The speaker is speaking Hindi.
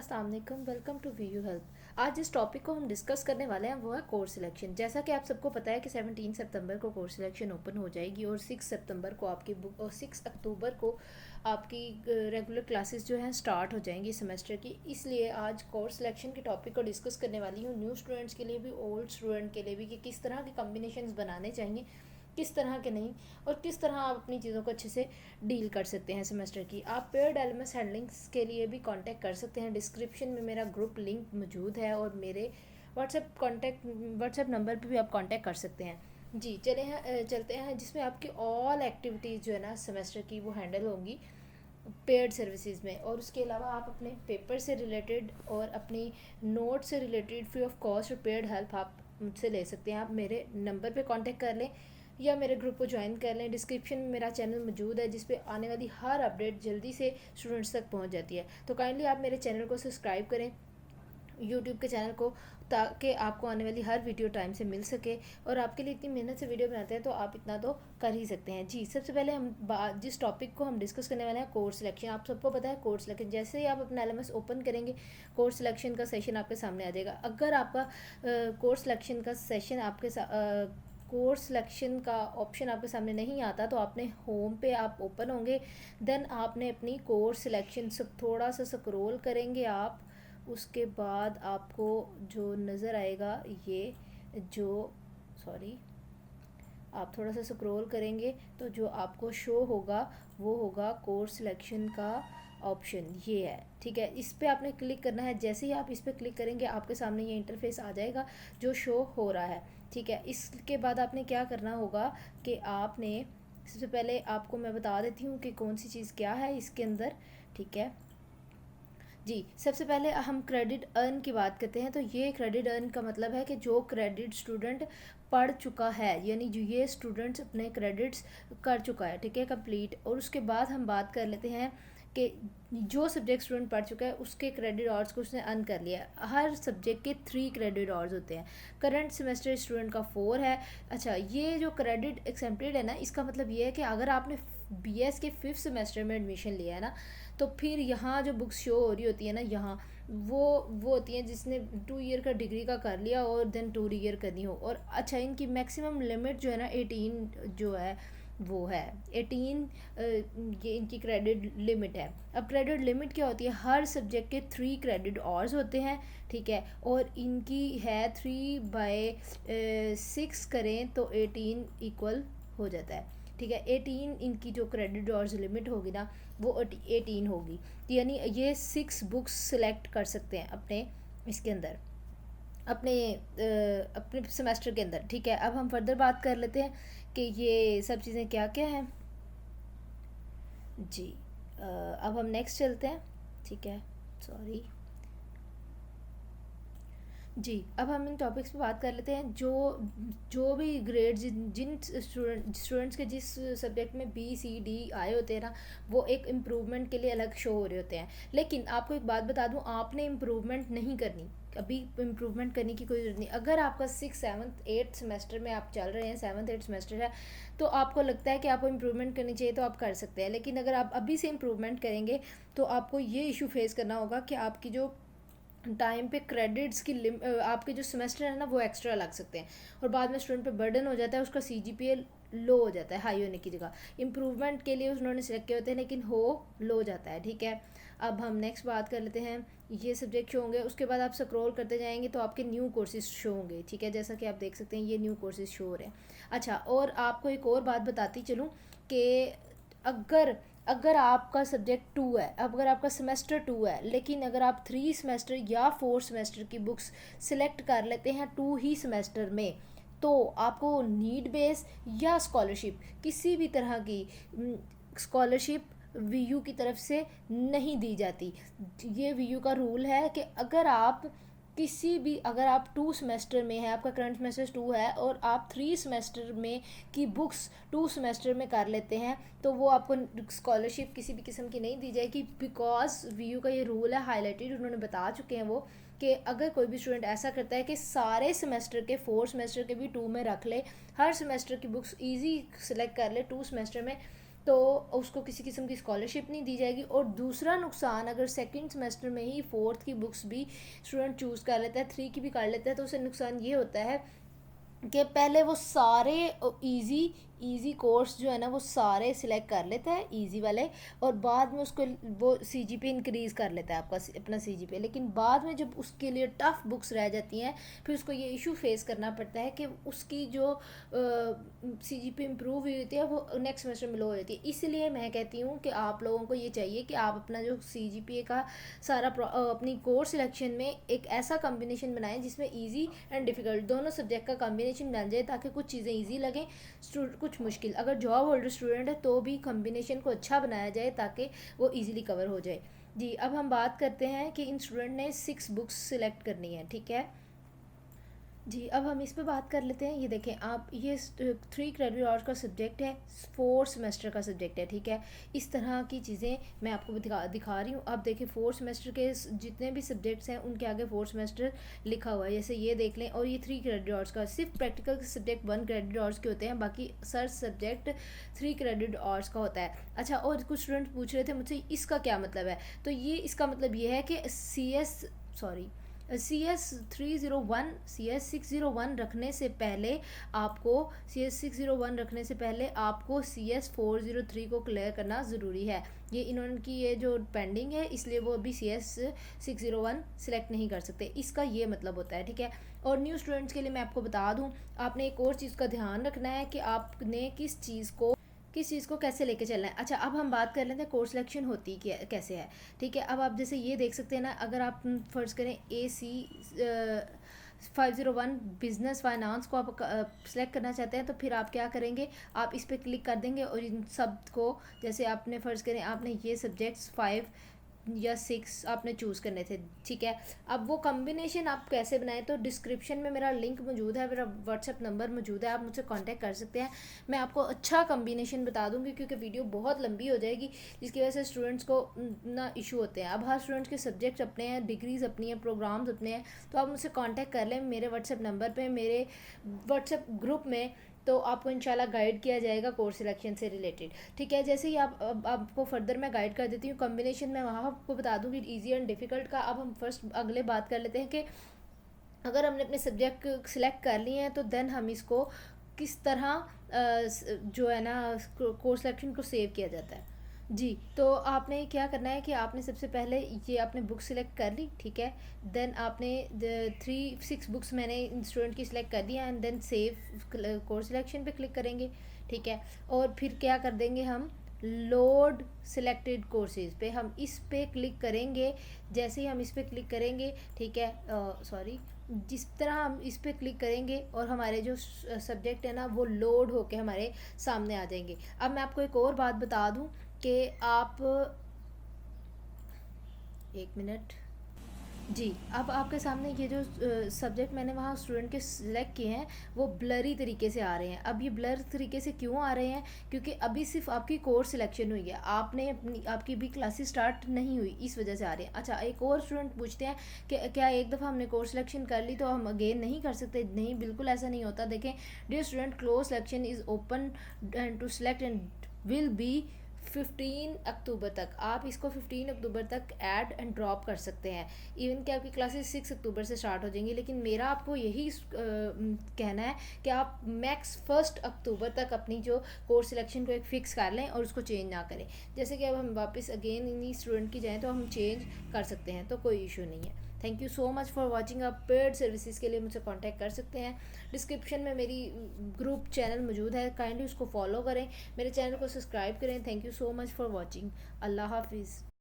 अस्सलाम वालेकुम, वेलकम टू वीयू हेल्प। आज जिस टॉपिक को हम डिस्कस करने वाले हैं वो है कोर्स सिलेक्शन। जैसा कि आप सबको पता है कि 17 सितंबर को कोर्स सिलेक्शन ओपन हो जाएगी और 6 सितंबर को आपकी बुक और 6 अक्टूबर को आपकी रेगुलर क्लासेस जो हैं स्टार्ट हो जाएंगी सेमेस्टर की। इसलिए आज कोर्स सिलेक्शन के टॉपिक को डिस्कस करने वाली हूँ, न्यू स्टूडेंट्स के लिए भी, ओल्ड स्टूडेंट के लिए भी, कि किस तरह के कम्बिनेशंस बनाने चाहिए, किस तरह के नहीं, और किस तरह आप अपनी चीज़ों को अच्छे से डील कर सकते हैं सेमेस्टर की। आप पेयर्ड एलएमएस हैंडलिंग्स के लिए भी कांटेक्ट कर सकते हैं। डिस्क्रिप्शन में मेरा ग्रुप लिंक मौजूद है और मेरे व्हाट्सएप नंबर पे भी आप कांटेक्ट कर सकते हैं। जी चलते हैं जिसमें आपकी ऑल एक्टिविटीज़ जो है ना सेमेस्टर की वो हैंडल होंगी पेड सर्विसेज में। और उसके अलावा आप अपने पेपर से रिलेटेड और अपनी नोट से रिलेटेड फ्री ऑफ कॉस्ट और पेड हेल्प आप मुझसे ले सकते हैं। आप मेरे नंबर पे कांटेक्ट कर लें या मेरे ग्रुप को ज्वाइन कर लें। डिस्क्रिप्शन में मेरा चैनल मौजूद है जिस पे आने वाली हर अपडेट जल्दी से स्टूडेंट्स तक पहुंच जाती है। तो काइंडली आप मेरे चैनल को सब्सक्राइब करें, यूट्यूब के चैनल को, ताकि आपको आने वाली हर वीडियो टाइम से मिल सके। और आपके लिए इतनी मेहनत से वीडियो बनाते हैं तो आप इतना तो कर ही सकते हैं। जी, सबसे पहले हम जिस टॉपिक को हम डिस्कस करने वाले हैं कोर्स सिलेक्शन। आप सबको पता है कोर्स सिलेक्शन जैसे ही आप अपना एलएमएस ओपन करेंगे कोर्स सिलेक्शन का सेशन आपके सामने आ जाएगा। अगर आपका कोर्स सिलेक्शन का सेशन आपके कोर्स सिलेक्शन का ऑप्शन आपके सामने नहीं आता तो आपने होम पे आप ओपन होंगे, देन आपने अपनी कोर्स सिलेक्शन सब थोड़ा सा स्क्रॉल करेंगे आप। उसके बाद आपको जो नज़र आएगा ये जो सॉरी आप थोड़ा सा स्क्रॉल करेंगे तो जो आपको शो होगा वो होगा कोर्स सिलेक्शन का ऑप्शन, ये है। ठीक है, इस पर आपने क्लिक करना है। जैसे ही आप इस पर क्लिक करेंगे आपके सामने ये इंटरफेस आ जाएगा जो शो हो रहा है। ठीक है, इसके बाद आपने क्या करना होगा कि आपने सबसे पहले आपको मैं बता देती हूँ कि कौन सी चीज़ क्या है इसके अंदर। ठीक है जी, सबसे पहले हम क्रेडिट अर्न की बात करते हैं। तो ये क्रेडिट अर्न का मतलब है कि जो क्रेडिट स्टूडेंट पढ़ चुका है, यानी जो ये स्टूडेंट्स अपने क्रेडिट्स कर चुका है, ठीक है, कंप्लीट। और उसके बाद हम बात कर लेते हैं कि जो सब्जेक्ट स्टूडेंट पढ़ चुका है उसके क्रेडिट आवर्स को उसने अर्न कर लिया है। हर सब्जेक्ट के 3 क्रेडिट आवर्स होते हैं। करंट सेमेस्टर स्टूडेंट का 4 है। अच्छा, ये जो क्रेडिट एक्सेप्टेड है ना, इसका मतलब ये है कि अगर आपने बीएस के 5th सेमेस्टर में एडमिशन लिया है ना, तो फिर यहाँ जो बुक्स शो हो रही होती है ना, यहाँ वो होती हैं जिसने 2 ईयर का डिग्री का कर लिया और देन 2 ईयर करनी हो। और अच्छा, इनकी मैक्सिमम लिमिट जो है ना 18 जो है वो है 18, ये इनकी क्रेडिट लिमिट है। अब क्रेडिट लिमिट क्या होती है? हर सब्जेक्ट के 3 क्रेडिट आवर्स होते हैं, ठीक है, और इनकी है 3/6 करें तो 18 इक्वल हो जाता है। ठीक है, 18 इनकी जो क्रेडिट आवर्स लिमिट होगी ना वो 18 होगी। तो यानी ये 6 बुक्स सिलेक्ट कर सकते हैं अपने इसके अंदर, अपने सेमेस्टर के अंदर। ठीक है, अब हम फर्दर बात कर लेते हैं कि ये सब चीज़ें क्या क्या हैं। जी, अब हम नेक्स्ट चलते हैं। ठीक है, सॉरी जी, अब हम इन टॉपिक्स पे बात कर लेते हैं। जो भी ग्रेड जिन स्टूडेंट्स के जिस सब्जेक्ट में बी सी डी आए होते हैं ना, वो एक इम्प्रूवमेंट के लिए अलग शो हो रहे होते हैं। लेकिन आपको एक बात बता दूं, आपने इम्प्रूवमेंट नहीं करनी, अभी इम्प्रूवमेंट करने की कोई ज़रूरत नहीं। अगर आपका 6th 7th 8th सेमेस्टर में आप चल रहे हैं, 7th 8th सेमेस्टर है, तो आपको लगता है कि आपको इम्प्रूवमेंट करनी चाहिए तो आप कर सकते हैं। लेकिन अगर आप अभी से इम्प्रूवमेंट करेंगे तो आपको ये इशू फेस करना होगा कि आपकी जो टाइम पे क्रेडिट्स की आपके जो सेमेस्टर है ना वो एक्स्ट्रा लग सकते हैं और बाद में स्टूडेंट पे बर्डन हो जाता है, उसका सीजीपीए लो हो जाता है हाई होने की जगह। इम्प्रूवमेंट के लिए उन्होंने सिलेक्ट किए होते हैं लेकिन हो लो जाता है। ठीक है, अब हम नेक्स्ट बात कर लेते हैं। ये सब्जेक्ट शो होंगे, उसके बाद आप स्क्रॉल करते जाएंगे तो आपके न्यू कोर्सेज शो होंगे। ठीक है, जैसा कि आप देख सकते हैं ये न्यू कोर्सेज शो हो रहे हैं। अच्छा, और आपको एक और बात बताती चलूँ कि अगर अगर आपका सब्जेक्ट 2 है, अगर आपका सेमेस्टर 2 है, लेकिन अगर आप 3 सेमेस्टर या 4 सेमेस्टर की बुक्स सिलेक्ट कर लेते हैं 2 ही सेमेस्टर में, तो आपको नीड बेस या स्कॉलरशिप, किसी भी तरह की स्कॉलरशिप वीयू की तरफ से नहीं दी जाती। ये वीयू का रूल है कि अगर आप 2 सेमेस्टर में हैं, आपका करंट सेमेस्टर 2 है और आप 3 सेमेस्टर में की बुक्स 2 सेमेस्टर में कर लेते हैं, तो वो आपको स्कॉलरशिप किसी भी किस्म की नहीं दी जाएगी। बिकॉज वीयू का ये रूल है, हाईलाइटेड उन्होंने बता चुके हैं वो, कि अगर कोई भी स्टूडेंट ऐसा करता है कि सारे सेमेस्टर के 4 सेमेस्टर के भी 2 में रख ले, हर सेमेस्टर की बुक्स ईजी सेलेक्ट कर ले 2 सेमेस्टर में, तो उसको किसी किस्म की स्कॉलरशिप नहीं दी जाएगी। और दूसरा नुकसान, अगर सेकंड सेमेस्टर में ही फोर्थ की बुक्स भी स्टूडेंट चूज़ कर लेता है, थ्री की भी कर लेता है, तो उससे नुकसान ये होता है कि पहले वो सारे इजी इजी कोर्स जो है ना वो सारे सिलेक्ट कर लेता है, इजी वाले, और बाद में उसको वो सीजीपीए इंक्रीज़ कर लेता है आपका अपना सीजीपीए। लेकिन बाद में जब उसके लिए टफ़ बुक्स रह जाती हैं, फिर उसको ये इशू फेस करना पड़ता है कि उसकी जो सीजीपीए इम्प्रूव हुई होती है वो नेक्स्ट सेमेस्टर में लो हो जाती है। इसलिए मैं कहती हूँ कि आप लोगों को ये चाहिए कि आप अपना जो सीजीपीए का सारा अपनी कोर्स सिलेक्शन में एक ऐसा कॉम्बिनेशन बनाएं जिसमें इजी एंड डिफ़िकल्ट दोनों सब्जेक्ट का कॉम्बिनेशन बन जाए, ताकि कुछ चीज़ें इजी लगें, कुछ मुश्किल। अगर जॉब होल्डर स्टूडेंट है तो भी कॉम्बिनेशन को अच्छा बनाया जाए ताकि वो इजीली कवर हो जाए। जी, अब हम बात करते हैं कि इन स्टूडेंट ने 6 बुक्स सिलेक्ट करनी है, ठीक है। जी, अब हम इस पे बात कर लेते हैं। ये देखें आप, ये 3 क्रेडिट आवर्स का सब्जेक्ट है, 4 सेमेस्टर का सब्जेक्ट है, ठीक है। इस तरह की चीज़ें मैं आपको दिखा रही हूँ। अब देखिए 4 सेमेस्टर के जितने भी सब्जेक्ट्स हैं उनके आगे 4 सेमेस्टर लिखा हुआ है, जैसे ये देख लें। और ये 3 क्रेडिट आवर्स का, सिर्फ प्रैक्टिकल सब्जेक्ट 1 क्रेडिट आवर्स के होते हैं, बाकी सर सब्जेक्ट 3 क्रेडिट आवर्स का होता है। अच्छा, और कुछ स्टूडेंट पूछ रहे थे मुझसे इसका क्या मतलब है, तो ये इसका मतलब ये है कि सी एस 601 रखने से पहले आपको सी एस 403 को क्लियर करना ज़रूरी है। ये इन्होंने की ये जो पेंडिंग है, इसलिए वो अभी सी एस 601 सिलेक्ट नहीं कर सकते, इसका ये मतलब होता है, ठीक है। और न्यू स्टूडेंट्स के लिए मैं आपको बता दूं, आपने एक और चीज़ का ध्यान रखना है कि आपने किस चीज़ को कैसे लेके चलना है। अच्छा, अब हम बात कर लेते हैं कोर्स सिलेक्शन होती कैसे है, ठीक है। अब आप जैसे ये देख सकते हैं ना, अगर आप फ़र्ज़ करें AC 501 बिज़नेस फाइनेंस को आप सेलेक्ट करना चाहते हैं, तो फिर आप क्या करेंगे, आप इस पर क्लिक कर देंगे और इन सब को, जैसे आपने फ़र्ज़ करें आपने ये सब्जेक्ट्स 5 या 6 आपने चूज़ करने थे, ठीक है। अब वो कॉम्बिनेशन आप कैसे बनाएं, तो डिस्क्रिप्शन में मेरा लिंक मौजूद है, मेरा व्हाट्सएप नंबर मौजूद है, आप मुझसे कांटेक्ट कर सकते हैं। मैं आपको अच्छा कॉम्बिनेशन बता दूंगी, क्योंकि वीडियो बहुत लंबी हो जाएगी, जिसकी वजह से स्टूडेंट्स को ना इशू होते हैं। अब हर स्टूडेंट्स के सब्जेक्ट्स अपने हैं, डिग्रीज़ अपनी हैं, प्रोग्राम्स अपने हैं, तो आप मुझसे कॉन्टैक्ट कर लें मेरे व्हाट्सएप नंबर पर, मेरे व्हाट्सएप ग्रुप में, तो आपको इंशाल्लाह गाइड किया जाएगा कोर्स सिलेक्शन से रिलेटेड, ठीक है। जैसे ही आपको फर्दर मैं गाइड कर देती हूँ कॉम्बिनेशन में, वहाँ आपको बता दूँगी ईजी एंड डिफ़िकल्ट का। अब हम फर्स्ट अगले बात कर लेते हैं कि अगर हमने अपने सब्जेक्ट सिलेक्ट कर लिए हैं, तो देन हम इसको किस तरह जो है ना कोर्स सिलेक्शन को सेव किया जाता है। जी, तो आपने क्या करना है कि आपने सबसे पहले ये आपने बुक सिलेक्ट कर ली, ठीक है। देन आपने 6 बुक्स मैंने स्टूडेंट की सिलेक्ट कर दी, and then save course selection पे क्लिक करेंगे, ठीक है। और फिर क्या कर देंगे, हम लोड सिलेक्टेड कोर्सेज पे हम इस पे क्लिक करेंगे। जैसे ही हम इस पे क्लिक करेंगे, ठीक है, जिस तरह हम इस पे क्लिक करेंगे और हमारे जो सब्जेक्ट है ना वो लोड होके हमारे सामने आ जाएंगे। अब मैं आपको एक और बात बता दूं कि आप, एक मिनट जी, अब आपके सामने ये जो सब्जेक्ट मैंने वहाँ स्टूडेंट के सिलेक्ट किए हैं वो ब्लरी तरीके से आ रहे हैं। अब ये ब्लर तरीके से क्यों आ रहे हैं, क्योंकि अभी सिर्फ आपकी कोर्स सिलेक्शन हुई है, आपकी भी क्लासेस स्टार्ट नहीं हुई, इस वजह से आ रहे हैं। अच्छा, एक और स्टूडेंट पूछते हैं कि क्या एक दफ़ा हमने कोर्स सिलेक्शन कर ली तो हम अगेन नहीं कर सकते? नहीं, बिल्कुल ऐसा नहीं होता। देखें dear student, close selection is open to select and will be 15 October तक। आप इसको 15 अक्टूबर तक ऐड एंड ड्रॉप कर सकते हैं। इवन कि आपकी क्लासेस 6 अक्टूबर से स्टार्ट हो जाएंगी, लेकिन मेरा आपको यही कहना है कि आप मैक्स 1 अक्टूबर तक अपनी जो कोर्स सिलेक्शन को एक फ़िक्स कर लें और उसको चेंज ना करें। जैसे कि अब हम वापस अगेन इन्हीं स्टूडेंट की जाएँ तो हम चेंज कर सकते हैं, तो कोई इशू नहीं है। Thank you so much for watching. आप पेड सर्विसेज के लिए मुझसे कांटेक्ट कर सकते हैं। डिस्क्रिप्शन में मेरी ग्रुप चैनल मौजूद है, काइंडली उसको फॉलो करें, मेरे चैनल को सब्सक्राइब करें। Thank you so much for watching. अल्लाह हाफिज़।